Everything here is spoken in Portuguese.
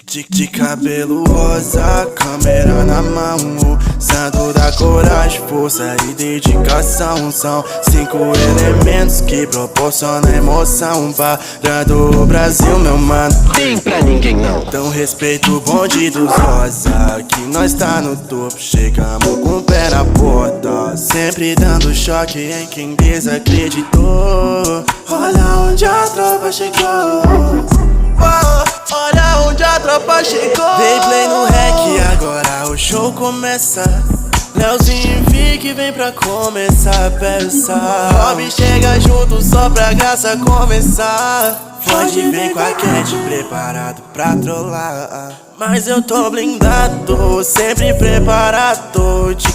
De cabelo rosa, câmera na mão, santo da coragem, força e dedicação. São 5 elementos que proporcionam emoção. Parando o Brasil, meu mano, Tem pra ninguém não. então respeita o bonde dos rosa, que nós tá no topo. Chegamos com o pé na porta, sempre dando choque em quem desacreditou. Olha onde a tropa chegou. Olha onde a tropa chegou. Dei play no rec, agora o show começa. Leozinho e Vic vem pra começar a peça. Rob chega junto só pra graça começar. Pode vir com a Cat preparado pra trollar, mas eu tô blindado, sempre preparado. De